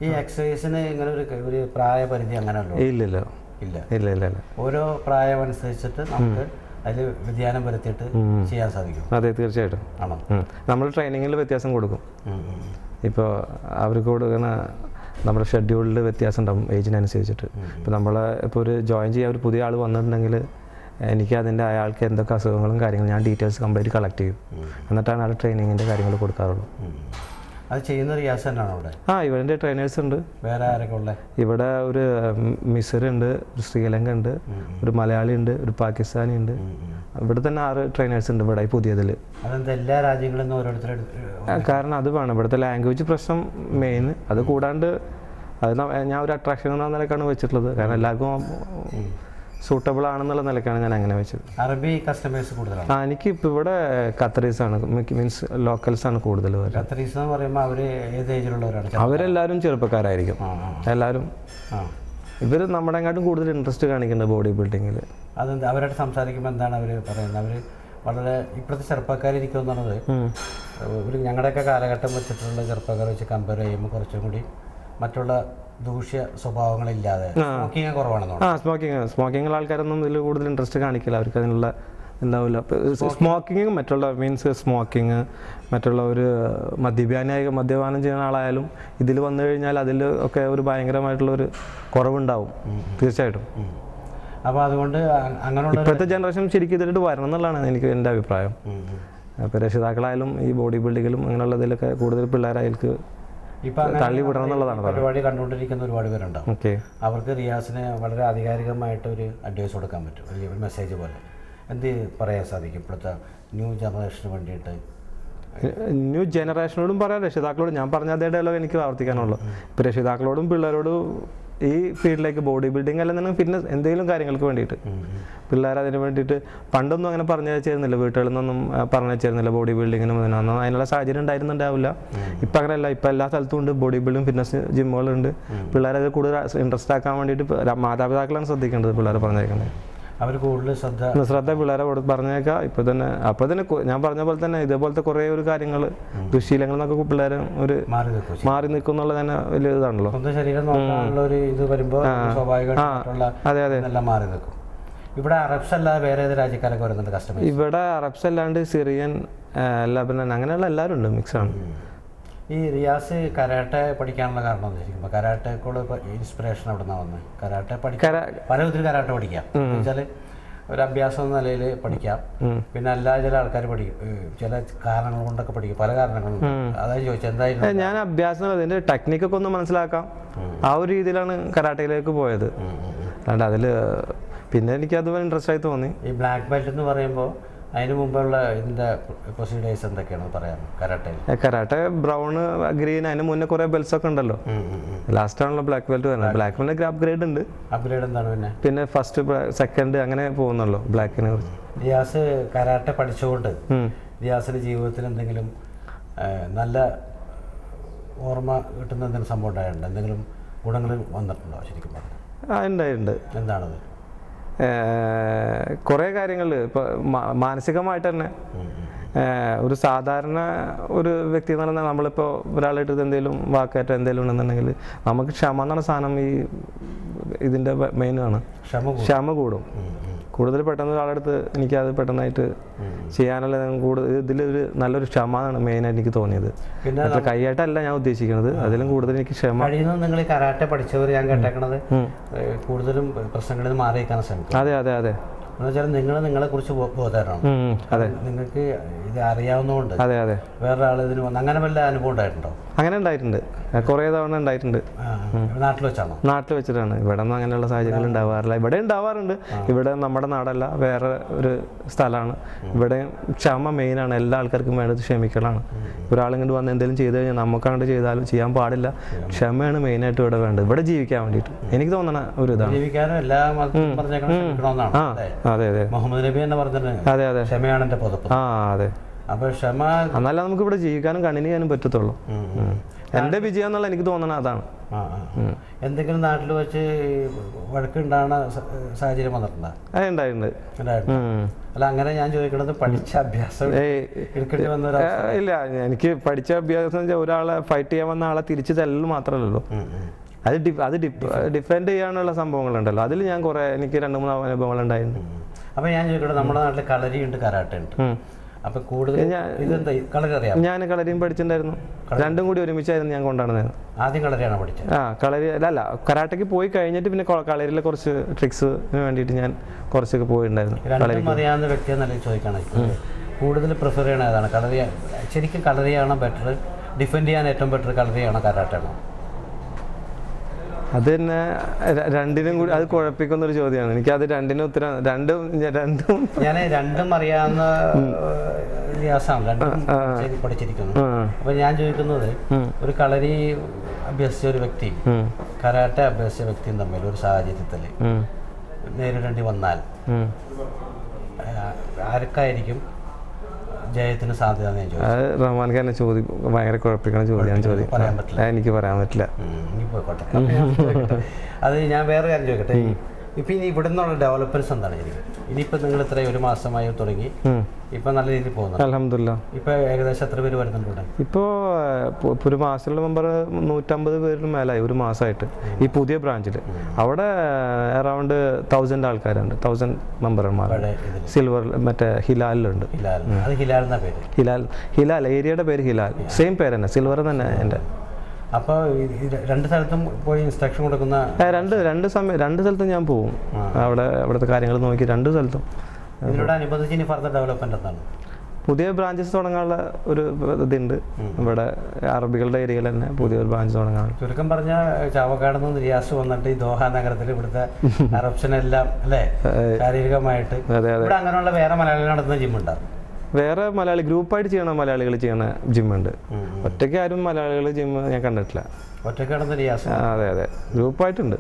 ഈ എക്സസൈസിന് ഇങ്ങനെ ഒരു പ്രായപരിധി അങ്ങനെയല്ലോ? ഇല്ല. ഓരോ പ്രായം അനുസരിച്ചിട്ട് നമുക്ക് അതിൽ വ്യതിയാനം വരുത്തിയിട്ട് ചെയ്യാൻ സാധിക്കും. അതെ, തീർച്ചയായിട്ടും. ആണോ? നമ്മൾ ട്രെയിനിങ്ങിൽ വ്യത്യാസം കൊടുക്കും. ഇപ്പോൾ അവർക്ക് കൊടുക്കുന്ന നമ്മുടെ ഷെഡ്യൂളിൽ വ്യത്യാസം ഉണ്ടാവും ഏജിനനുസരിച്ചിട്ട്. ഇപ്പോൾ ഇപ്പോൾ ഒരു ജോയിൻ ചെയ്യാൻ ഒരു പുതിയ ആൾ വന്നിട്ടുണ്ടെങ്കിൽ എനിക്ക് അയാൾക്ക് എന്തൊക്കെ അസുഖങ്ങളും കാര്യങ്ങളും ഞാൻ ഡീറ്റെയിൽസ് കംപ്ലീറ്റ് കളക്ട് ചെയ്യും. എന്നിട്ടാണ് ആൾ ട്രെയിനിങ്ങിൻ്റെ കാര്യങ്ങൾ കൊടുക്കാറുള്ളൂ. അത് ചെയ്യുന്ന റിയാസ് തന്നെയാണോ അവിടെ? ഇവരുടെ ട്രെയിനേഴ്സ് ഉണ്ട്. വേറെ ആരൊക്കെ ഉള്ളത്? ഇവിടെ ഒരു മിസറുണ്ട്, ഒരു ശ്രീലങ്ക ഉണ്ട്, ഒരു മലയാളി ഉണ്ട്, ഒരു പാകിസ്ഥാനി ഉണ്ട്. ഇവിടെ തന്നെ 6 ട്രെയിനേഴ്സ് ഉണ്ട് ഇവിടെ പുതിയതിൽ. അതെന്താ എല്ലാ രാജ്യങ്ങളിൽ നിന്നും ഓരോരുത്തരും? കാരണം അത് വേണം, ഇവിടുത്തെ ലാംഗ്വേജ് പ്രശ്നം മെയിൻ. അത് കൂടാണ്ട് ഞാൻ ഒരു അട്രാക്ഷൻ എന്ന നിലക്കാണ് വെച്ചിട്ടുള്ളത്. കാരണം എല്ലാവർക്കും സൂട്ടബിൾ ആണെന്നുള്ള നിലക്കാണ് ഞാൻ അങ്ങനെ വെച്ചത്. അറബി കസ്റ്റമേഴ്സ് കൂടുതലാണ്? എനിക്കിപ്പോൾ ഇവിടെ ഖത്തറീസ് ആണ്, മീൻസ് ലോക്കൽസ് ആണ് കൂടുതൽ. ഖത്തറീസ് എന്ന് പറയുമ്പോൾ അവർ ഏത് ഏജിലുള്ളവരാണ്? അവരെല്ലാവരും ചെറുപ്പക്കാരായിരിക്കും. എല്ലാവരും ഇവർ നമ്മളെക്കാട്ടും കൂടുതൽ ഇൻട്രസ്റ്റ് കാണിക്കുന്നുണ്ട് ബോഡി ബിൽഡിങ്ങിൽ. അതെന്താ അവരായിട്ട് സംസാരിക്കുമ്പോൾ എന്താണ് അവർ പറയുന്നത്? അവർ വളരെ ഇപ്പോഴത്തെ ചെറുപ്പക്കാരിരിക്കും എന്നുള്ളത് ഞങ്ങളുടെയൊക്കെ കാലഘട്ടം വെച്ചിട്ടുള്ള ചെറുപ്പക്കാരെ വെച്ച് കമ്പയർ ചെയ്യുമ്പോൾ കുറച്ചും കൂടി മറ്റുള്ള ദൂഷ്യ സ്വഭാവങ്ങളില്ലാതെ സ്മോക്കിങ് കുറവാണെന്നോ? സ്മോക്കിംഗ് ആൾക്കാരൊന്നും ഇതിൽ കൂടുതൽ ഇൻട്രസ്റ്റ് കാണിക്കില്ല. അവർക്ക് അതിനുള്ള ഉണ്ടാവില്ല. സ്മോക്കിങ് സ്മോക്കിങ് മറ്റുള്ള ഒരു മദ്യപാനം ചെയ്യുന്ന ആളായാലും ഇതിൽ വന്നു കഴിഞ്ഞാൽ അതിൽ ഒക്കെ ഒരു ഭയങ്കരമായിട്ടുള്ളൊരു കുറവുണ്ടാവും തീർച്ചയായിട്ടും. അപ്പോൾ അതുകൊണ്ട് അങ്ങനെയുള്ള ഇപ്പോഴത്തെ ജനറേഷൻ ശരിക്കും ഇതിലോട്ട് വരണം എന്നുള്ളതാണ് എൻ്റെ അഭിപ്രായം. അപ്പോൾ രക്ഷിതാക്കളായാലും ഈ ബോഡി ബിൽഡിങ്ങിലും അങ്ങനെയുള്ളതിലൊക്കെ കൂടുതൽ പിള്ളേരായാൾക്ക് തള്ളി വിടണം എന്നുള്ളതാണ്. പരിപാടി കണ്ടുകൊണ്ടിരിക്കുന്ന ഒരുപാട് പേരുണ്ടാവും. അവർക്ക് റിയാസിന് വളരെ ആധികാരികമായിട്ട് ഒരു അഡ്വൈസ് കൊടുക്കാൻ പറ്റും, ഒരു മെസ്സേജ് പോലെ എന്ത് പറയാൻ സാധിക്കും ഇപ്പോഴത്തെ ന്യൂ ജനറേഷന് വേണ്ടിയിട്ട്? ന്യൂ ജനറേഷനോടും പറയാം, രക്ഷിതാക്കളോടും. ഞാൻ പറഞ്ഞ അതേ ഡയലോഗ് എനിക്ക് ആവർത്തിക്കാനുള്ളൂ. ഇപ്പോൾ രക്ഷിതാക്കളോടും പിള്ളേരോടും ഈ ഫീൽഡിലേക്ക് ബോഡി ബിൽഡിംഗ് അല്ലെന്നുണ്ടെങ്കിൽ ഫിറ്റ്നസ് എന്തെങ്കിലും കാര്യങ്ങൾക്ക് വേണ്ടിയിട്ട് പിള്ളേർ അതിന് വേണ്ടിയിട്ട് പണ്ടൊന്നും അങ്ങനെ പറഞ്ഞു വെച്ചിരുന്നില്ല, വീട്ടുകളിൽ നിന്നൊന്നും പറഞ്ഞു വെച്ചിരുന്നില്ല ബോഡി ബിൽഡിങ്ങിനും അതിനുള്ള സാഹചര്യം ഉണ്ടായിരുന്നുണ്ടാവില്ല. ഇപ്പം അങ്ങനെയല്ല, ഇപ്പം എല്ലാ സ്ഥലത്തും ഉണ്ട് ബോഡി ബിൽഡിംഗ് ഫിറ്റ്നസ് ജിമ്മുകളുണ്ട്. പിള്ളേരത് കൂടുതൽ ഇൻട്രസ്റ്റ് ആക്കാൻ വേണ്ടിയിട്ട് മാതാപിതാക്കളാണ് ശ്രദ്ധിക്കേണ്ടത്. പിള്ളേരെ പറഞ്ഞേക്കുന്നത് അവർ കൂടുതൽ ശ്രദ്ധ പിള്ളേരെ പറഞ്ഞേക്കാം. അപ്പോൾ തന്നെ ഞാൻ പറഞ്ഞ പോലെ തന്നെ ഇതേപോലത്തെ കുറേ ഒരു കാര്യങ്ങൾ ദുശീലങ്ങളിൽ നിന്നൊക്കെ പിള്ളേർ ഒരു മാറി നിൽക്കും എന്നുള്ളത് തന്നെ വലിയ ഇതാണല്ലോ. ഇവിടെ അറബ്സ് അല്ലാതെ വേറെ ഏത് രാജ്യക്കാരൊക്കെ വരുന്നുണ്ട് കസ്റ്റമർ? ഇവിടെ അറബ്സ് അല്ലാണ്ട് സിറിയൻ, ലബനൻ അങ്ങനെയുള്ള എല്ലാവരും ഉണ്ട്, മിക്സാണ്. ഈ റിയാസ് കരാട്ടെ പഠിക്കാനുള്ള കാരണം എന്താ ചോദിക്കുമ്പോൾ കരാട്ടേക്കുള്ള ഇൻസ്പിറേഷൻ അവിടെ നിന്നാണ് വന്നത്? കരാട്ടെ പഠിക്കാൻ പല വിധത്തിൽ കരാട്ടെ പഠിക്കാം എന്നുവെച്ചാൽ ഒരു അഭ്യാസം എന്ന നിലയിൽ പഠിക്കാം, പിന്നെ അല്ലാതെ ചില ആൾക്കാർ പഠിക്കും, ചില കാരണങ്ങൾ കൊണ്ടൊക്കെ പഠിക്കും, പല കാരണങ്ങളും. അതായത് ചോദിച്ചത് എന്തായാലും ഞാൻ അഭ്യാസം അതിൻ്റെ ടെക്നിക്കൊക്കെ ഒന്ന് മനസ്സിലാക്കാം, ആ ഒരു രീതിയിലാണ് കരാട്ടയിലേക്ക് പോയത്. അല്ലാണ്ട് അതിൽ പിന്നെ എനിക്കത് ഇൻട്രസ്റ്റ് ആയി തോന്നി. ഈ ബ്ലാക്ക് ബെൽറ്റ് എന്ന് പറയുമ്പോൾ അതിന് മുമ്പുള്ള ഇതിൻ്റെ പ്രൊസീഡിയേഴ്സ് എന്തൊക്കെയാണ് പറയാം കരാട്ടയിൽ? കരാട്ടെ ബ്രൗണ്, ഗ്രീൻ, അതിന് മുന്നേ കുറേ ബെൽറ്റ്സ് ഒക്കെ ഉണ്ടല്ലോ. ലാസ്റ്റ് ആണല്ലോ ബ്ലാക്ക് ബെൽറ്റ് വരുന്നത്. ബ്ലാക്ക് ബെൽറ്റ് അപ്ഗ്രേഡ് ഉണ്ട്. അപ്ഗ്രേഡ് എന്താണ് പിന്നെ ഫസ്റ്റ് സെക്കൻഡ് അങ്ങനെ പോകുന്നുള്ളൂ ബ്ലാക്കിനെ കുറിച്ച്. റിയാസ് കരാട്ടെ പഠിച്ചുകൊണ്ട് റിയാസിന്റെ ജീവിതത്തിൽ എന്തെങ്കിലും നല്ല ഓർമ്മ കിട്ടുന്ന എന്തെങ്കിലും സംഭവം ഉണ്ടായിട്ടുണ്ട്? എന്തെങ്കിലും ഗുണങ്ങൾ വന്നിട്ടുണ്ടോ ശരിക്കും പറഞ്ഞു? ഉണ്ടായിട്ടുണ്ട്. എന്താണത്? കുറേ കാര്യങ്ങൾ ഇപ്പോൾ മാനസികമായിട്ട് തന്നെ ഒരു സാധാരണ ഒരു വ്യക്തി എന്ന് പറഞ്ഞാൽ നമ്മളിപ്പോൾ ഒരാളായിട്ട് എന്തെങ്കിലും വാക്കായിട്ട് എന്തെങ്കിലും ഉണ്ടെന്നുണ്ടെങ്കിൽ നമുക്ക് ക്ഷമ എന്ന് പറഞ്ഞ സാധനം ഈ ഇതിൻ്റെ മെയിനാണ്. ക്ഷമ കൂടും. കൂടുതൽ പെട്ടെന്ന് ഒരാളെടുത്ത് എനിക്കത് പെട്ടെന്നായിട്ട് ചെയ്യാനുള്ള ഇതിലൊരു നല്ലൊരു ക്ഷമ ആണ് മെയിനായിട്ട് എനിക്ക് തോന്നിയത്. പിന്നെ കൈയായിട്ടല്ല ഞാൻ ഉദ്ദേശിക്കുന്നത്, അതിലും കൂടുതൽ എനിക്ക് ക്ഷമ. നിങ്ങൾ കരാട്ടെ പഠിച്ചവർ ഞാൻ കേട്ടേക്കണത് കൂടുതലും പ്രശ്നങ്ങളിൽ നിന്ന് മാറി നിൽക്കാൻ ശ്രമിക്കും. അതെ അതെ അതെ. എന്നുവെച്ചാൽ നിങ്ങളെ കുറിച്ച് ബോധമാണ്. അതെ, നിങ്ങൾക്ക് ഇത് അറിയാവുന്നതുകൊണ്ട്. അതെ അതെ. വേറൊരാൾ ഇതിന് വന്ന് അങ്ങനെ വല്ല അനുഭവം ഉണ്ടായിട്ടുണ്ടോ? അങ്ങനെ ഉണ്ടായിട്ടുണ്ട്, കുറേ തവണ ഉണ്ടായിട്ടുണ്ട്. നാട്ടിൽ വെച്ചാണോ? നാട്ടിൽ വെച്ചിട്ടാണ്. ഇവിടെ ഒന്നും അങ്ങനെയുള്ള സാഹചര്യങ്ങൾ ഉണ്ടാവാറില്ല. ഇവിടെ ഉണ്ടാവാറുണ്ട്. ഇവിടെ നമ്മുടെ നാടല്ല, വേറെ ഒരു സ്ഥലമാണ്. ഇവിടെ ക്ഷമ മെയിനാണ്. എല്ലാ ആൾക്കാർക്കും വേണ്ടത് ക്ഷമിക്കലാണ്. ഒരാളിങ്ങോട്ട് വന്ന് എന്തെങ്കിലും ചെയ്ത് കഴിഞ്ഞാൽ നമുക്കങ്ങോട്ട് ചെയ്താലും ചെയ്യാൻ പാടില്ല. ക്ഷമയാണ് മെയിനായിട്ട് ഇവിടെ വേണ്ടത്, ഇവിടെ ജീവിക്കാൻ വേണ്ടിയിട്ട്. എനിക്ക് തോന്നണ ഒരു ഇതാണ്. ജീവിക്കാനും എല്ലാ അതെ അതെ. മുഹമ്മദ് നബി എന്ന് പറഞ്ഞത് അതെ അതെ, ക്ഷമയാണ് എൻ്റെ പുതപ്പ്. അതെ. അപ്പോൾ ക്ഷമ എന്നാലേ നമുക്ക് ഇവിടെ ജീവിക്കാനും കണ്ടിന്യൂ ചെയ്യാനും പറ്റത്തുള്ളൂ. എൻ്റെ വിജയം എന്നുള്ള എനിക്ക് തോന്നണത് അതാണ്. എന്തെങ്കിലും നാട്ടിൽ വെച്ച് വഴക്കുണ്ടാകുന്ന സാഹചര്യം വന്നിട്ടുണ്ടോ? ഉണ്ടായിട്ടുണ്ട്. അല്ല, അങ്ങനെ ഞാൻ ചോദിക്കണത് പഠിച്ച അഭ്യാസം എടുക്കേണ്ടി വന്ന ഇല്ല. എനിക്ക് പഠിച്ച അഭ്യാസം വെച്ചാൽ ഒരാളെ ഫൈറ്റ് ചെയ്യാൻ വന്ന ആളെ തിരിച്ചു തല്ലൽ മാത്രമല്ലല്ലോ, അത് ഡിഫെൻഡ് ചെയ്യാനുള്ള സംഭവങ്ങളുണ്ടല്ലോ. അതിൽ ഞാൻ കുറെ എനിക്ക് 2-3 അനുഭവങ്ങൾ ഉണ്ടായിരുന്നു. അപ്പോൾ ഞാൻ ചോദിക്കട്ടെ, നമ്മുടെ നാട്ടിൽ കളരിയുണ്ട്, കരാട്ടെ ഉണ്ട്. അപ്പോൾ കൂടുതൽ കളരി അറിയാം? ഞാൻ കളരിയും പഠിച്ചിട്ടുണ്ടായിരുന്നു. രണ്ടും കൂടി ഒരുമിച്ചായിരുന്നു ഞാൻ കൊണ്ടുവന്നത്. ആദ്യം കളരിയാണ് പഠിച്ചത്? കളരി അല്ല, കരാട്ടയ്ക്ക് പോയി കഴിഞ്ഞിട്ട് പിന്നെ കളരിയിലെ കുറച്ച് ട്രിക്സിന് വേണ്ടിയിട്ട് ഞാൻ കുറച്ചൊക്കെ പോയിട്ടുണ്ടായിരുന്നു. രണ്ടും അറിയാവുന്ന വ്യക്തി എന്നല്ല ചോദിക്കുകയാണെങ്കിൽ കൂടുതൽ പ്രിഫർ ചെയ്യണ ഏതാണ്? കളരി ശരിക്കും കളരിയാണോ ബെറ്റർ? ഡിഫെൻഡ് ചെയ്യാൻ ഏറ്റവും ബെറ്റർ കളരിയാണോ കരാട്ടയാണോ? അത് തന്നെ രണ്ടിനും കൂടി അത് കുഴപ്പിക്കുന്നൊരു ചോദ്യമാണ്. എനിക്ക് അത് രണ്ടിനും ഉത്തരം രണ്ടും ഞാൻ രണ്ടും അറിയാവുന്ന പഠിച്ചിരിക്കുന്നു. അപ്പൊ ഞാൻ ചോദിക്കുന്നത്, ഒരു കളരി അഭ്യസിച്ച ഒരു വ്യക്തി കരാട്ടെ അഭ്യസിച്ച വ്യക്തിയും തമ്മിൽ ഒരു സാഹചര്യത്തിൽ നേരിടേണ്ടി വന്നാൽ ആർക്കായിരിക്കും ജയത്തിന് സാധ്യത? റഹ്മാൻ ഖാനെ ഭയങ്കര കുഴപ്പിക്കണ ചോദ്യം. എനിക്ക് പറയാൻ പറ്റില്ല. അത് ഞാൻ വേറെ കാര്യം ചോദിക്കട്ടെ, ഇപ്പം ഇനി ഇവിടെ നിന്നുള്ള ഡെവലപ്മെന്റ്സ് എന്താണ്? ഇനിയിപ്പോൾ നിങ്ങൾ ഇത്രയും 1 മാസമായി തുടങ്ങി, ഇപ്പം നല്ല രീതിയിൽ പോകുന്നു അൽഹംദുലില്ലാ. ഇപ്പോൾ ഏകദേശം എത്ര പേര് വരുന്നുണ്ട്? ഇപ്പോൾ ഒരു മാസത്തിലുള്ള മെമ്പർ 150 പേരിന് മേലായി ഒരു മാസമായിട്ട്. ഈ പുതിയ ബ്രാഞ്ചിൽ അവിടെ അറൗണ്ട് 1000 ആൾക്കാരുണ്ട്, 1000 മെമ്പർമാർ. സിൽവർ മറ്റേ ഹിലാലിലുണ്ട്. ഹിലാൽ ഏരിയയുടെ പേര് ഹിലാൽ, സെയിം പേര് തന്നെ, സിൽവർ തന്നെ എൻ്റെ. അപ്പോൾ 2 സ്ഥലത്തും പോയി ഇൻസ്ട്രക്ഷൻ കൊടുക്കുന്ന? രണ്ട് സ്ഥലത്തും ഞാൻ പോകും. അവിടുത്തെ കാര്യങ്ങൾ നോക്കി 2 സ്ഥലത്തും. ഇതിനോടനുബന്ധിച്ച് ഇനി ഫർദർ ഡെവലപ്മെന്റ് എന്താണ്? പുതിയ ബ്രാഞ്ചസ് തുടങ്ങാനുള്ള ഒരു ഇതുണ്ട്. ഇവിടെ അറബികളുടെ ഏരിയയിൽ തന്നെ പുതിയൊരു ബ്രാഞ്ച് തുടങ്ങാൻ. ചുരുക്കം പറഞ്ഞാൽ ചാവക്കാട് നിന്ന് റിയാസ് വന്നിട്ട് ഈ ദോഹ നഗരത്തിൽ ഇവിടുത്തെ കറപ്ഷൻ എല്ലാം അല്ലേ ശാരീരികമായിട്ട് ഇവിടെ അങ്ങനെയുള്ള വേറെ മലയാളികൾ നടത്തുന്ന ജിമ്മുണ്ടാകും? വേറെ മലയാളി ഗ്രൂപ്പായിട്ട് ചെയ്യണ മലയാളികൾ ചെയ്യണ ജിമ്മുണ്ട്. ഒറ്റയ്ക്ക് ആരും മലയാളികൾ ജിമ്മ് ഞാൻ കണ്ടിട്ടില്ല. ഒറ്റയ്ക്ക് നടന്ന റിയാസ്? അതെ ഗ്രൂപ്പായിട്ടുണ്ട്.